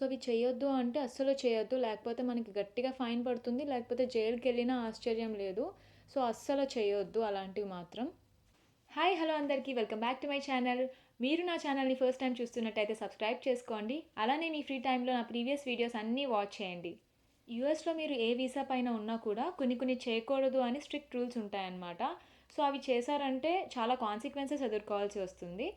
So అవి చేయొద్దు అంటే అస్సలు చేయొద్దు. లేకపోతే మనకి గట్టిగా ఫైన్ పడుతుంది. లేకపోతే జైలుకెళ్ళినా ఆశ్చర్యం లేదు. సో అస్సలు చేయొద్దు అలాంటివి మాత్రం. హాయ్ హలో అందరికీ welcome back to my channel. మీరు నా ఛానల్ని ఫస్ట్ టైం చూస్తున్నట్టయితే సబ్స్క్రైబ్ చేసుకోండి. అలానే మీ ఫ్రీ టైంలో నా ప్రీవియస్ వీడియోస్ అన్నీ వాచ్ చేయండి. యూఎస్లో మీరు ఏ వీసా పైన ఉన్నా కూడా కొన్ని చేయకూడదు అని స్ట్రిక్ట్ రూల్స్ ఉంటాయన్నమాట. సో అవి చేశారంటే చాలా కాన్సిక్వెన్సెస్ ఎదుర్కోవాల్సి వస్తుంది.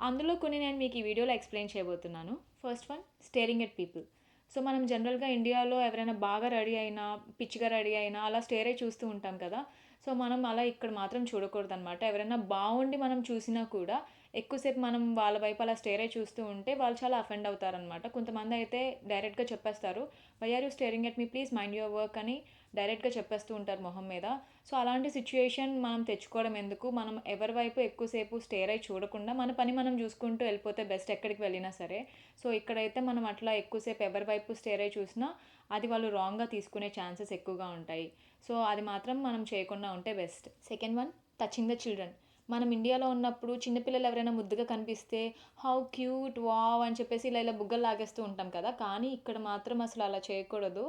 అందులో కొన్ని నేను మీకు ఈ వీడియోలో ఎక్స్ప్లెయిన్ చేయబోతున్నాను. First one, steering at people. So మనం జనరల్గా ఇండియాలో ఎవరైనా బాగా రెడీ అయినా, పిచ్చిగా రెడీ అయినా అలా స్టేర్ అయి చూస్తూ ఉంటాం కదా. సో మనం అలా ఇక్కడ మాత్రం చూడకూడదు అనమాట. ఎవరైనా బాగుండి మనం చూసినా కూడా ఎక్కువసేపు మనం వాళ్ళ వైపు అలా స్టేర్ అయి చూస్తూ ఉంటే వాళ్ళు చాలా అఫెండ్ అవుతారనమాట. కొంతమంది అయితే డైరెక్ట్గా చెప్పేస్తారు, why are you staring at me, please mind your work అని డైరెక్ట్గా చెప్పేస్తూ ఉంటారు మొహం మీద. సో అలాంటి సిచ్యుయేషన్ మనం తెచ్చుకోవడం ఎందుకు, మనం ఎవరి వైపు ఎక్కువసేపు స్టేర్ అయి చూడకుండా మన పని మనం చూసుకుంటూ వెళ్ళిపోతే బెస్ట్, ఎక్కడికి వెళ్ళినా సరే. సో ఇక్కడైతే మనం అట్లా ఎక్కువసేపు ఎవరి వైపు స్టేర్ అయి చూసినా అది వాళ్ళు రాంగ్గా తీసుకునే ఛాన్సెస్ ఎక్కువగా ఉంటాయి. సో అది మాత్రం మనం చేయకుండా ఉంటే best. Second one, touching the children. మనం ఇండియాలో ఉన్నప్పుడు చిన్నపిల్లలు ఎవరైనా ముద్దుగా కనిపిస్తే హౌ క్యూట్, వావ్ అని చెప్పేసి ఇలా ఇలా బుగ్గలు లాగేస్తూ ఉంటాం కదా. కానీ ఇక్కడ మాత్రం అసలు అలా చేయకూడదు.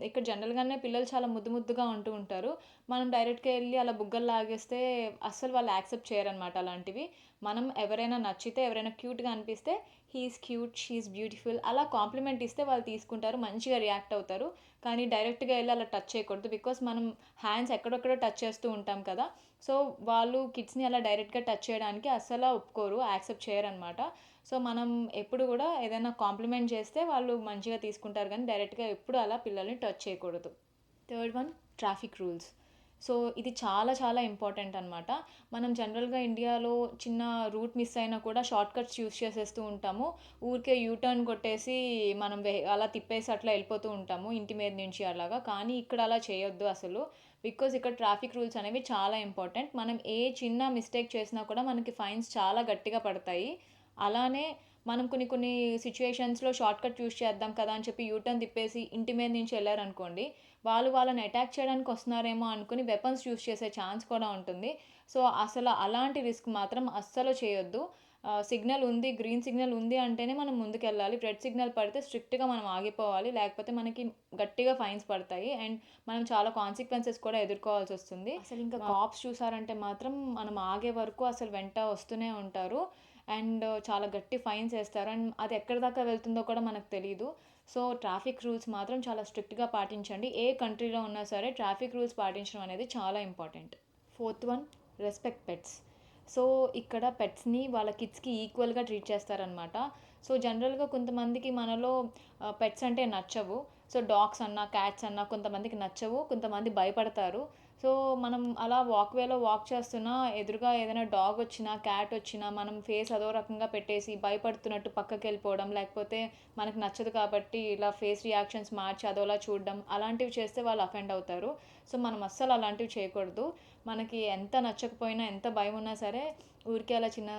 ఇక్కడ జనరల్గానే పిల్లలు చాలా ముద్దుగా ఉంటూ ఉంటారు. మనం డైరెక్ట్గా వెళ్ళి అలా బుగ్గలు లాగేస్తే అస్సలు వాళ్ళు యాక్సెప్ట్ చేయరనమాట అలాంటివి. మనం ఎవరైనా నచ్చితే, ఎవరైనా క్యూట్గా అనిపిస్తే హీఈస్ క్యూట్, షీఈస్ బ్యూటిఫుల్ అలా కాంప్లిమెంట్ ఇస్తే వాళ్ళు తీసుకుంటారు, మంచిగా రియాక్ట్ అవుతారు. కానీ డైరెక్ట్గా వెళ్ళి అలా టచ్ చేయకూడదు. బికాస్ మనం హ్యాండ్స్ ఎక్కడొక్కడో టచ్ చేస్తూ ఉంటాం కదా. సో వాళ్ళు కిడ్స్ని అలా డైరెక్ట్గా టచ్ చేయడానికి అస్సలు ఒప్పుకోరు, యాక్సెప్ట్ చేయరనమాట. సో మనం ఎప్పుడు కూడా ఏదైనా కాంప్లిమెంట్ చేస్తే వాళ్ళు మంచిగా తీసుకుంటారు, కానీ డైరెక్ట్గా ఎప్పుడు అలా పిల్లల్ని టచ్ చేయకూడదు. Third one, traffic rules. So ఇది చాలా ఇంపార్టెంట్ అనమాట. మనం జనరల్గా ఇండియాలో చిన్న రూట్ మిస్ అయినా కూడా షార్ట్ కట్స్ యూస్ చేసేస్తూ ఉంటాము. ఊరికే యూటర్న్ కొట్టేసి మనం అలా తిప్పేసి అట్లా వెళ్ళిపోతూ ఉంటాము ఇంటి మీద నుంచి అలాగా. కానీ ఇక్కడ అలా చేయొద్దు అసలు. బికాజ్ ఇక్కడ ట్రాఫిక్ రూల్స్ అనేవి చాలా ఇంపార్టెంట్. మనం ఏ చిన్న మిస్టేక్ చేసినా కూడా మనకి ఫైన్స్ చాలా గట్టిగా పడతాయి. అలానే మనం కొన్ని సిచ్యుయేషన్స్లో షార్ట్ కట్ యూస్ చేద్దాం కదా అని చెప్పి యూటర్న్ తిప్పేసి ఇంటి మీద నుంచి వెళ్ళారనుకోండి, వాళ్ళని అటాక్ చేయడానికి వస్తున్నారేమో అనుకుని వెపన్స్ యూస్ చేసే ఛాన్స్ కూడా ఉంటుంది. సో అసలు అలాంటి రిస్క్ మాత్రం అస్సలు చేయొద్దు. సిగ్నల్ ఉంది, గ్రీన్ సిగ్నల్ ఉంది అంటేనే మనం ముందుకెళ్ళాలి. రెడ్ సిగ్నల్ పడితే స్ట్రిక్ట్గా మనం ఆగిపోవాలి. లేకపోతే మనకి గట్టిగా ఫైన్స్ పడతాయి అండ్ మనం చాలా కాన్సిక్వెన్సెస్ కూడా ఎదుర్కోవాల్సి వస్తుంది. అసలు ఇంకా కాప్స్ చూసారంటే మాత్రం మనం ఆగే వరకు అసలు వెంట వస్తూనే ఉంటారు అండ్ చాలా గట్టి ఫైన్స్ వేస్తారు. అండ్ అది ఎక్కడి దాకా వెళ్తుందో కూడా మనకు తెలియదు. సో ట్రాఫిక్ రూల్స్ మాత్రం చాలా స్ట్రిక్ట్గా పాటించండి. ఏ కంట్రీలో ఉన్నా సరే ట్రాఫిక్ రూల్స్ పాటించడం అనేది చాలా important. Fourth one, respect pets. So ఇక్కడ పెట్స్ని వాళ్ళ కిడ్స్కి ఈక్వల్గా ట్రీట్ చేస్తారనమాట. సో జనరల్గా కొంతమందికి మనలో పెట్స్ అంటే నచ్చవు. సో డాగ్స్ అన్నా, క్యాట్స్ అన్నా కొంతమందికి నచ్చవు, కొంతమంది భయపడతారు. సో మనం అలా వాక్వేలో వాక్ చేస్తున్నా ఎదురుగా ఏదైనా డాగ్ వచ్చినా, క్యాట్ వచ్చినా మనం ఫేస్ అదో రకంగా పెట్టేసి భయపడుతున్నట్టు పక్కకి వెళ్ళిపోవడం, లేకపోతే మనకు నచ్చదు కాబట్టి ఇలా ఫేస్ రియాక్షన్స్ మార్చి అదోలా చూడడం, అలాంటివి చేస్తే వాళ్ళు అఫెండ్ అవుతారు. సో మనం అస్సలు అలాంటివి చేయకూడదు. మనకి ఎంత నచ్చకపోయినా, ఎంత భయం ఉన్నా సరే ఊరికే అలా చిన్న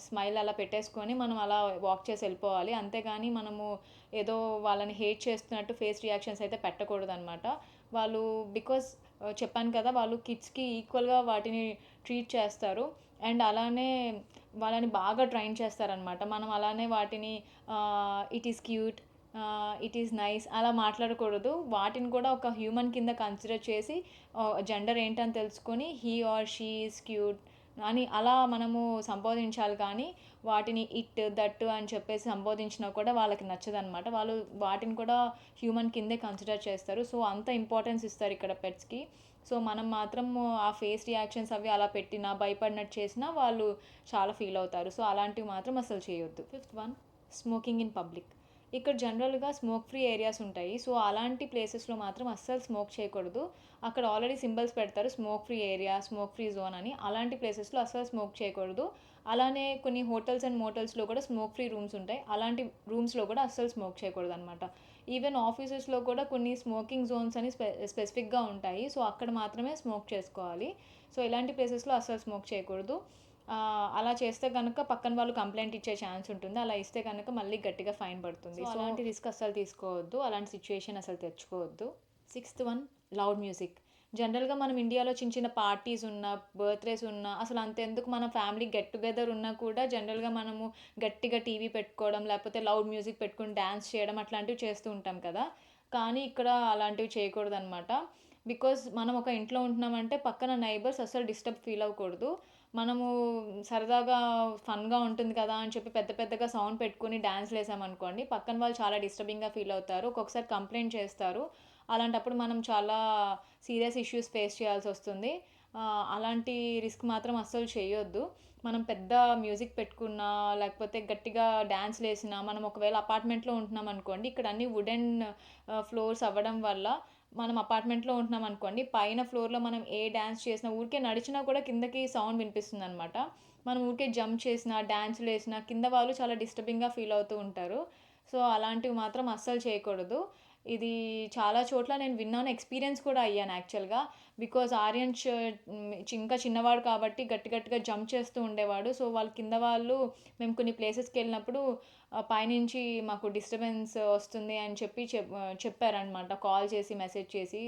స్మైల్ అలా పెట్టేసుకొని మనం అలా వాక్ చేసి వెళ్ళిపోవాలి. అంతేగాని మనము ఏదో వాళ్ళని హేట్ చేస్తున్నట్టు ఫేస్ రియాక్షన్స్ అయితే పెట్టకూడదు అనమాట. వాళ్ళు బికాస్ చెప్పాను కదా, వాళ్ళు కిడ్స్కి ఈక్వల్గా వాటిని ట్రీట్ చేస్తారు అండ్ అలానే వాళ్ళని బాగా ట్రైన్ చేస్తారనమాట. మనం అలానే వాటిని it is cute, it is nice అలా మాట్లాడకూడదు. వాటిని కూడా ఒక హ్యూమన్ కింద కన్సిడర్ చేసి జెండర్ ఏంటని తెలుసుకొని he or she is cute అని అలా మనము సంబోధించాలి. కానీ వాటిని ఇట్, దట్ అని చెప్పేసి సంబోధించినా కూడా వాళ్ళకి నచ్చదనమాట. వాళ్ళు వాటిని కూడా హ్యూమన్ కిందే కన్సిడర్ చేస్తారు. సో అంత ఇంపార్టెన్స్ ఇస్తారు ఇక్కడ పెట్స్కి. సో మనం మాత్రం ఆ ఫేస్ రియాక్షన్స్ అవి అలా పెట్టినా, భయపడినట్టు చేసినా వాళ్ళు చాలా ఫీల్ అవుతారు. సో అలాంటివి మాత్రం అసలు చేయొద్దు. Fifth one, smoking in public. ఇక్కడ జనరల్గా స్మోక్ ఫ్రీ ఏరియాస్ ఉంటాయి. సో అలాంటి ప్లేసెస్లో మాత్రం అస్సలు స్మోక్ చేయకూడదు. అక్కడ ఆల్రెడీ సింబల్స్ పెడతారు, smoke free area, smoke free zone అని. అలాంటి ప్లేసెస్లో అస్సలు స్మోక్ చేయకూడదు. అలానే కొన్ని హోటల్స్ అండ్ మోటల్స్లో కూడా స్మోక్ ఫ్రీ రూమ్స్ ఉంటాయి. అలాంటి రూమ్స్లో కూడా అస్సలు స్మోక్ చేయకూడదు అనమాట. ఈవెన్ ఆఫీసెస్లో కూడా కొన్ని స్మోకింగ్ జోన్స్ అని స్పెసిఫిక్గా ఉంటాయి. సో అక్కడ మాత్రమే స్మోక్ చేసుకోవాలి. సో ఇలాంటి ప్లేసెస్లో అస్సలు స్మోక్ చేయకూడదు. అలా చేస్తే కనుక పక్కన వాళ్ళు కంప్లైంట్ ఇచ్చే ఛాన్స్ ఉంటుంది. అలా ఇస్తే కనుక మళ్ళీ గట్టిగా ఫైన్ పడుతుంది. సో అలాంటి రిస్క్ అస్సలు తీసుకోవద్దు, అలాంటి సిచ్యుయేషన్ అసలు తెచ్చుకోవద్దు. Sixth one, loud music. జనరల్‌గా మనం ఇండియాలో చిన్న చిన్న పార్టీస్ ఉన్నా, బర్త్‌డేస్ ఉన్నా అసలు అంతెందుకు మన ఫ్యామిలీ గెట్ టుగెదర్ ఉన్నా కూడా జనరల్‌గా మనము గట్టిగా టీవీ పెట్టుకోవడం, లేకపోతే లౌడ్ మ్యూజిక్ పెట్టుకొని డాన్స్ చేయడం అట్లాంటివి చేస్తూ ఉంటాం కదా! కానీ ఇక్కడ అలాంటివి చేయకూడదనమాట. బికాజ్ మనం ఒక ఇంట్లో ఉంటున్నామంటే పక్కన నైబర్స్ అస్సలు డిస్టర్బ్ ఫీల్ అవ్వకూడదు. మనము సరదాగా ఫన్‌గా ఉంటుంది కదా అని చెప్పి పెద్ద పెద్దగా సౌండ్ పెట్టుకొని డాన్స్‌లేసామనుకోండి, పక్కన వాళ్ళు చాలా డిస్టర్బింగ్‌గా ఫీల్ అవుతారు. ఒక్కొక్కసారి కంప్లెయింట్ చేస్తారు. అలాంటప్పుడు మనం చాలా సీరియస్ ఇష్యూస్ ఫేస్ చేయాల్సొస్తుంది. అలాంటి రిస్క్ మాత్రం అస్సలు చేయొద్దు. మనం పెద్ద మ్యూజిక్ పెట్టుకున్నా, లేకపోతే గట్టిగా డాన్స్‌లేసినా, మనం ఒకవేళ అపార్ట్మెంట్‌లో ఉంటున్నామనుకోండి, ఇక్కడ అన్నీ వుడెన్ ఫ్లోర్స్ అవ్వడం వల్ల మనం అపార్ట్మెంట్‌లో ఉంటున్నామనుకోండి, పైన ఫ్లోర్‌లో మనం ఏ డాన్స్ చేసినా, ఊరికే నడిచినా కూడా కిందకి సౌండ్ వినిపిస్తుందనమాట. మనం ఊరికే జంప్ చేసినా, డాన్సులేసినా కింద వాళ్ళు చాలా డిస్టర్బింగ్‌గా ఫీల్ అవుతూ ఉంటారు. సో, అలాంటివి మాత్రం అస్సలు చేయకూడదు. ఇది చాలా చోట్ల నేను విన్నాను. ఎక్స్‌పీరియన్స్ కూడా అయ్యాను యాక్చువల్‌గా. బికాజ్ ఆర్యన్ ఇంకా చిన్నవాడు కాబట్టి గట్టి గట్టిగా జంప్ చేస్తూ ఉండేవాడు. సో, వాళ్ళ కింద వాళ్ళు మేము కొన్ని ప్లేసెస్‌కెళ్ళినప్పుడు పైనుంచి మాకు డిస్టర్బెన్స్ వస్తుంది అని చెప్పి చెప్పారనమాట. కాల్ చేసి, మెసేజ్ చేసి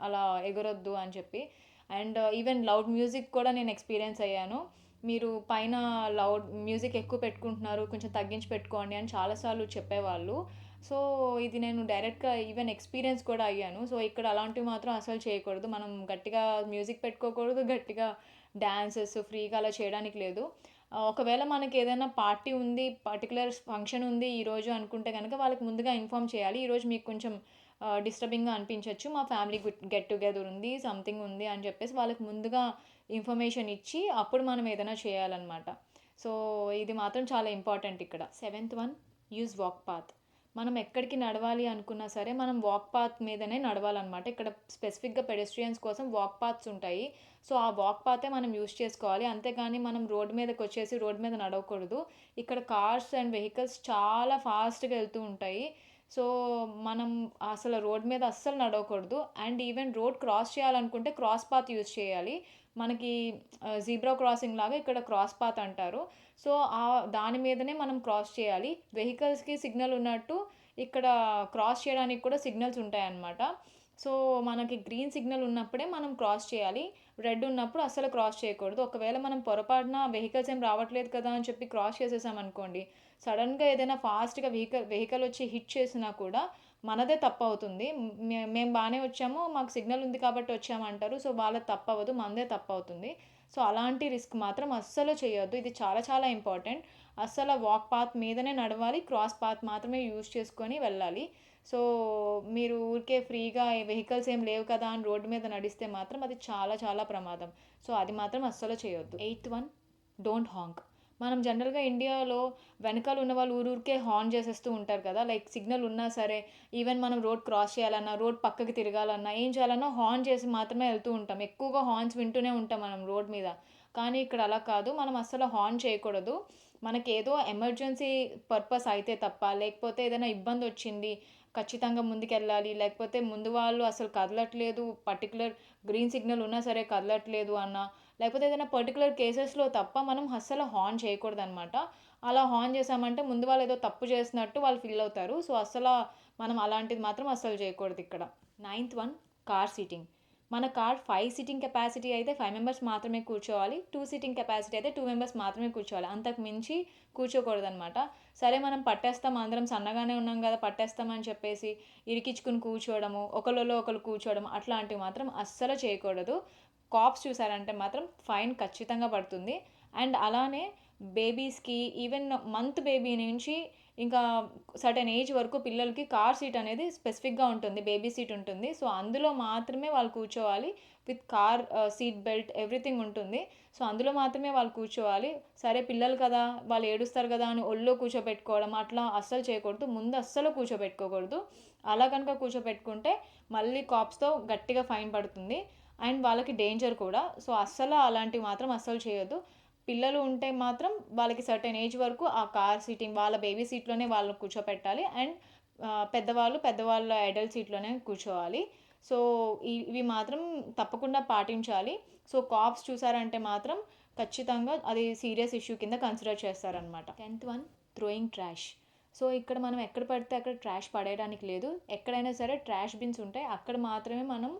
అలా ఎగరొద్దు అని చెప్పి. అండ్ ఈవెన్ లౌడ్ మ్యూజిక్ కూడా నేను ఎక్స్‌పీరియన్స్ అయ్యాను. మీరు పైన లౌడ్ మ్యూజిక్ ఎక్కువ పెట్టుకుంటున్నారు, కొంచెం తగ్గించి పెట్టుకోండి అని చాలా సార్లు చెప్పేవాళ్ళు. సో, ఇది నేను డైరెక్ట్‌గా ఈవెన్ ఎక్స్‌పీరియన్స్ కూడా అయ్యాను. సో, ఇక్కడ అలాంటివి మాత్రం అసలు చేయకూడదు. మనం గట్టిగా మ్యూజిక్ పెట్టుకోకూడదు, గట్టిగా డాన్సెస్ ఫ్రీగా అలా చేయడానికి లేదు. ఒకవేళ మనకేదైనా పార్టీ ఉంది, పర్టిక్యులర్ ఫంక్షన్ ఉంది ఈరోజు అనుకుంటే గనక వాళ్ళకి ముందుగా ఇన్ఫార్మ్ చేయాలి. ఈరోజు మీకు కొంచెం డిస్టర్బింగ్‌గా అనిపించొచ్చు. మా ఫ్యామిలీ గెట్ టుగెదర్ ఉంది, సంథింగ్ ఉంది అని చెప్పేసి వాళ్ళకి ముందుగా ఇన్ఫర్మేషన్ ఇచ్చి అప్పుడు మనం ఏదైనా చేయాలనమాట. సో, ఇది మాత్రం చాలా ఇంపార్టెంట్ ఇక్కడ. Seventh one, use walk path. మనం ఎక్కడికి నడవాలి అనుకున్నా సరే మనం వాక్ పాత్ మీదనే నడవాలనమాట. ఇక్కడ స్పెసిఫిక్‌గా పెడెస్ట్రియన్స్ కోసం వాక్ పాత్స్ ఉంటాయి. సో, ఆ వాక్ పాతే మనం యూజ్ చేసుకోవాలి. అంతేగాని మనం రోడ్డు మీదకొచ్చేసి రోడ్డు మీద నడవకూడదు. ఇక్కడ కార్స్ అండ్ వెహికల్స్ చాలా ఫాస్ట్‌గా ఎళ్తూ ఉంటాయి. సో, మనం అసలు రోడ్ మీద అస్సలు నడవకూడదు. అండ్ ఈవెన్ రోడ్ క్రాస్ చేయాలనుకుంటే క్రాస్ పాత్ యూజ్ చేయాలి. మనకి జీబ్రా క్రాసింగ్ లాగా ఇక్కడ క్రాస్ పాత్ అంటారు. సో, దాని మీదనే మనం క్రాస్ చేయాలి. వెహికల్స్‌కి సిగ్నల్ ఉన్నట్టు ఇక్కడ క్రాస్ చేయడానికి కూడా సిగ్నల్స్ ఉంటాయన్నమాట. సో, మనకి గ్రీన్ సిగ్నల్ ఉన్నప్పుడే మనం క్రాస్ చేయాలి. రెడ్ ఉన్నప్పుడు అస్సలు క్రాస్ చేయకూడదు. ఒకవేళ మనం పొరపాటున వెహికల్స్ ఏం రావట్లేదు కదా అని చెప్పి క్రాస్ చేసేసామనుకోండి, సడెన్‌గా ఏదైనా ఫాస్ట్‌గా వెహికల్ వచ్చి హిట్ చేసినా కూడా మనదే తప్పవుతుంది. మేము బానే వచ్చాము, మాకు సిగ్నల్ ఉంది కాబట్టి వచ్చామంటారు. సో, వాళ్ళది తప్పవ్వదు, మనదే తప్పవుతుంది. సో, అలాంటి రిస్క్ మాత్రం అస్సలు చేయొద్దు. ఇది చాలా చాలా ఇంపార్టెంట్. అస్సల వాక్ పాత్ మీదనే నడవాలి. క్రాస్ పాత్ మాత్రమే యూజ్ చేసుకొని వెళ్ళాలి. సో, మీరు ఊరికే ఫ్రీగా వెహికల్స్ ఏం లేవు కదా అని రోడ్డు మీద నడిస్తే మాత్రం అది చాలా చాలా ప్రమాదం. సో, అది మాత్రం అస్సలు చేయొద్దు. Eighth one, don't Hank. మనం జనరల్‌గా ఇండియాలో వెనకాల ఉన్నవాళ్ళు ఊరూరికే హార్న్ చేసేస్తూ ఉంటారు కదా! లైక్ సిగ్నల్ ఉన్నా సరే, ఈవెన్ మనం రోడ్ క్రాస్ చేయాలన్నా, రోడ్ పక్కకి తిరగాలన్నా, ఏం చేయాలన్నా హార్న్ చేసి మాత్రమే ఎళ్తూ ఉంటాం. ఎక్కువగా హార్న్స్ వింటూనే ఉంటాం మనం రోడ్ మీద. కానీ ఇక్కడ అలా కాదు. మనం అస్సలు హార్న్ చేయకూడదు. మనకేదో ఎమర్జెన్సీ పర్పస్ అయితే తప్ప, లేకపోతే ఏదైనా ఇబ్బందొచ్చింది, ఖచ్చితంగా ముందుకెళ్ళాలి, లేకపోతే ముందు వాళ్ళు అసలు కదలట్లేదు, పర్టిక్యులర్ గ్రీన్ సిగ్నల్ ఉన్నా సరే కదలట్లేదు అన్నా, లేకపోతే ఏదైనా పర్టిక్యులర్ కేసెస్‌లో తప్ప మనం అస్సలు హార్న్ చేయకూడదనమాట. అలా హార్న్ చేశామంటే ముందు వాళ్ళు ఏదో తప్పు చేసినట్టు వాళ్ళు ఫీల్ అవుతారు. సో, మనం అలాంటిది మాత్రం అస్సలు చేయకూడదిక్కడ. Ninth one, car seating. మన కార్ 5 సీటింగ్ కెపాసిటీ అయితే 5 మెంబర్స్ మాత్రమే కూర్చోవాలి. 2 సీటింగ్ కెపాసిటీ అయితే 2 మెంబర్స్ మాత్రమే కూర్చోవాలి. అంతకు మించి కూర్చోకూడదనమాట. సరే మనం పట్టేస్తాం, అందరం సన్నగానే ఉన్నాం గదా! పట్టేస్తాం అని చెప్పేసి ఇరికించుకొని కూర్చోవడము, ఒకళ్ళలో ఒకళ్ళు కూర్చోవడం అట్లాంటివి మాత్రం అస్సలు చేయకూడదు. కాప్స్ చూసారంటే మాత్రం ఫైన్ ఖచ్చితంగా పడుతుంది. అండ్ అలానే బేబీస్‌కి ఈవెన్ మంత్ బేబీ నుంచి ఇంకా సర్టెన్ ఏజ్ వరకు పిల్లలకి కార్ సీట్ అనేది స్పెసిఫిక్‌గా ఉంటుంది. బేబీ సీట్ ఉంటుంది. సో, అందులో మాత్రమే వాళ్ళు కూర్చోవాలి. With car seat belt everything ఉంటుంది. సో, అందులో మాత్రమే వాళ్ళు కూర్చోవాలి. సరే పిల్లలు కదా! వాళ్ళు ఏడుస్తారు కదా! అని ఒళ్ళో కూర్చోబెట్టుకోవడం అట్లా అస్సలు చేయకూడదు. ముందు అస్సలు కూర్చోబెట్టుకోకూడదు. అలా గనుక కూర్చోబెట్టుకుంటే మళ్ళీ కాప్స్‌తో గట్టిగా ఫైన్ పడుతుంది. అండ్ వాళ్ళకి డేంజర్ కూడా. సో, అలాంటివి మాత్రం అస్సలు చేయొద్దు. పిల్లలు ఉంటే మాత్రం వాళ్ళకి సర్టెన్ ఏజ్ వరకు ఆ కార్ సీటింగ్ వాళ్ళ బేబీ సీట్‌లోనే వాళ్ళని కూర్చోపెట్టాలి. అండ్ పెద్దవాళ్ళ అడల్ట్ సీట్‌లోనే కూర్చోవాలి. సో, ఇవి మాత్రం తప్పకుండా పాటించాలి. సో, కాప్స్ చూసారంటే మాత్రం ఖచ్చితంగా అది సీరియస్ ఇష్యూ కింద కన్సిడర్ చేస్తారనమాట. 10థ్ వన్, థ్రోయింగ్ ట్రాష్. సో, ఇక్కడ మనం ఎక్కడ పడితే అక్కడ ట్రాష్ పడేయడానికి లేదు. ఎక్కడైనా సరే ట్రాష్ బిన్స్ ఉంటాయి. అక్కడ మాత్రమే మనం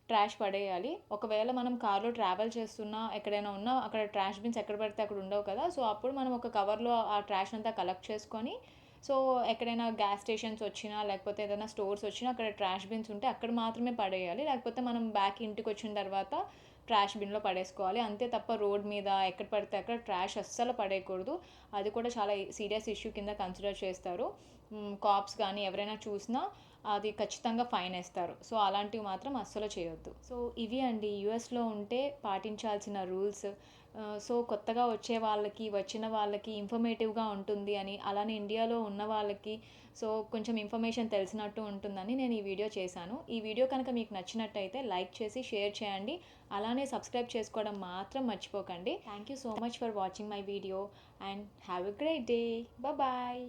ట్రాష్ పడేయాలి. ఒకవేళ మనం కార్‌లో ట్రావెల్ చేస్తున్నా, ఎక్కడైనా ఉన్నా అక్కడ ట్రాష్ బిన్స్ ఎక్కడ పడితే అక్కడ ఉండవు కదా! సో, అప్పుడు మనం ఒక కవర్‌లో ఆ ట్రాష్ అంతా కలెక్ట్ చేసుకొని, సో, ఎక్కడైనా గ్యాస్ స్టేషన్స్ వచ్చినా, లేకపోతే ఏదైనా స్టోర్స్ వచ్చినా అక్కడ ట్రాష్ బిన్స్ ఉంటే అక్కడ మాత్రమే పడేయాలి. లేకపోతే మనం బ్యాక్ ఇంటికొచ్చిన తర్వాత ట్రాష్ బిన్‌లో పడేసుకోవాలి. అంతే తప్ప రోడ్ మీద ఎక్కడ పడితే అక్కడ ట్రాష్ అస్సలు పడేయకూడదు. అది కూడా చాలా సీరియస్ ఇష్యూ కింద కన్సిడర్ చేస్తారు. కాప్స్ గానీ ఎవరైనా చూసినా అది ఖచ్చితంగా ఫైన్ ఏస్తారు. సో, అలాంటివి మాత్రం అస్సలు చేయొద్దు. సో, ఇవి అండి యూఎస్‌లో ఉంటే పాటించాల్సిన రూల్స్. సో, కొత్తగా వచ్చే వాళ్ళకి, వచ్చిన వాళ్ళకి ఇన్ఫర్మేటివ్‌గా ఉంటుంది అని, అలానే ఇండియాలో ఉన్న వాళ్ళకి సో, కొంచెం ఇన్ఫర్మేషన్ తెలిసినట్టు ఉంటుందని నేను ఈ వీడియో చేశాను. ఈ వీడియో కనుక మీకు నచ్చినట్టయితే లైక్ చేసి షేర్ చేయండి. అలానే సబ్స్క్రైబ్ చేసుకోవడం మాత్రం మర్చిపోకండి. Thank you so much for watching my video and have a great day. Bye.